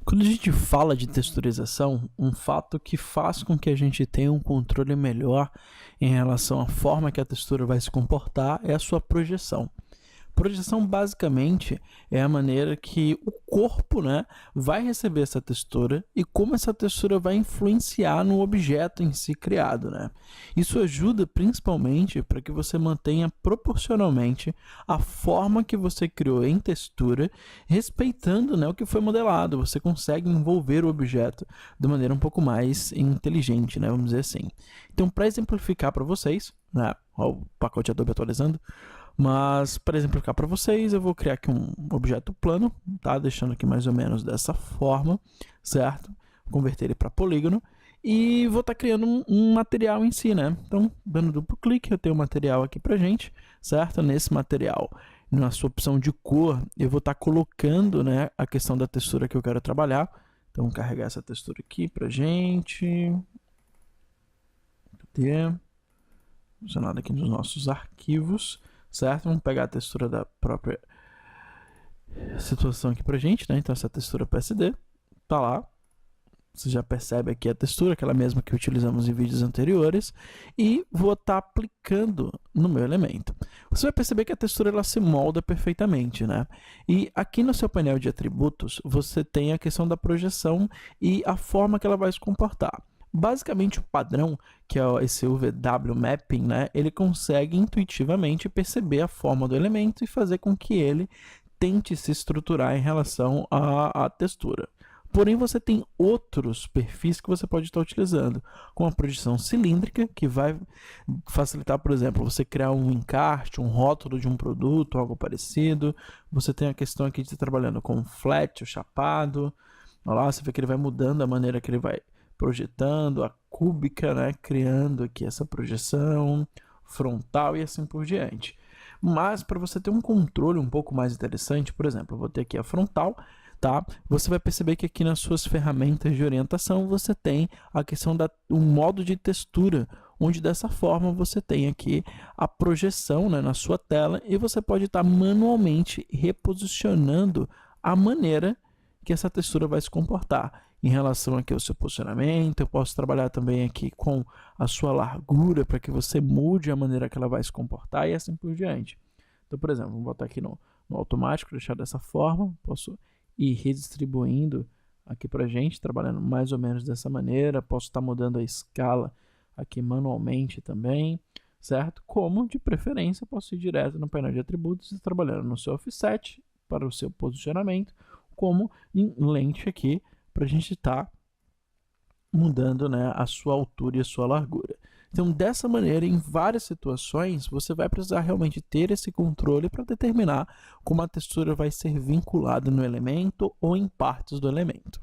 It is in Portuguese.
Quando a gente fala de texturização, um fato que faz com que a gente tenha um controle melhor em relação à forma que a textura vai se comportar é a sua projeção. Projeção basicamente é a maneira que o corpo, né, vai receber essa textura e como essa textura vai influenciar no objeto em si criado, né? Isso ajuda principalmente para que você mantenha proporcionalmente a forma que você criou em textura, respeitando, né, o que foi modelado. Você consegue envolver o objeto de maneira um pouco mais inteligente, né, vamos dizer assim. Então, para exemplificar para vocês, né, ó, o pacote Adobe atualizando. Mas, para exemplificar para vocês, eu vou criar aqui um objeto plano, tá? Deixando aqui mais ou menos dessa forma, certo? Vou converter ele para polígono e vou estar criando um material em si, né? Então, dando duplo clique, eu tenho um material aqui pra gente, certo? Nesse material, na sua opção de cor, eu vou estar colocando, né, a questão da textura que eu quero trabalhar. Então, vou carregar essa textura aqui pra gente. Cadê? Funcionado aqui nos nossos arquivos. Certo? Vamos pegar a textura da própria situação aqui pra gente, né? Então essa textura PSD tá lá. Você já percebe aqui a textura, aquela mesma que utilizamos em vídeos anteriores, e vou estar aplicando no meu elemento. Você vai perceber que a textura ela se molda perfeitamente, né? E aqui no seu painel de atributos, você tem a questão da projeção e a forma que ela vai se comportar. Basicamente, o padrão, que é esse UVW Mapping, né, ele consegue intuitivamente perceber a forma do elemento e fazer com que ele tente se estruturar em relação à textura. Porém, você tem outros perfis que você pode estar utilizando, como a projeção cilíndrica, que vai facilitar, por exemplo, você criar um encarte, um rótulo de um produto, algo parecido. Você tem a questão aqui de estar trabalhando com flat, o chapado. Olha lá, você vê que ele vai mudando a maneira que ele vai projetando, a cúbica, né, criando aqui essa projeção frontal e assim por diante. Mas para você ter um controle um pouco mais interessante, por exemplo, eu vou ter aqui a frontal, tá? Você vai perceber que aqui nas suas ferramentas de orientação você tem a questão do modo de textura, onde dessa forma você tem aqui a projeção, né, na sua tela e você pode estar manualmente reposicionando a maneira que essa textura vai se comportar em relação aqui ao seu posicionamento. Eu posso trabalhar também aqui com a sua largura para que você mude a maneira que ela vai se comportar e assim por diante. Então, por exemplo, vou botar aqui no automático, deixar dessa forma, posso ir redistribuindo aqui para a gente, trabalhando mais ou menos dessa maneira, posso estar mudando a escala aqui manualmente também, certo? Como, de preferência, posso ir direto no painel de atributos e trabalhando no seu offset para o seu posicionamento, como em lente aqui, para a gente estar mudando, né, a sua altura e a sua largura. Então, dessa maneira, em várias situações, você vai precisar realmente ter esse controle para determinar como a textura vai ser vinculada no elemento ou em partes do elemento.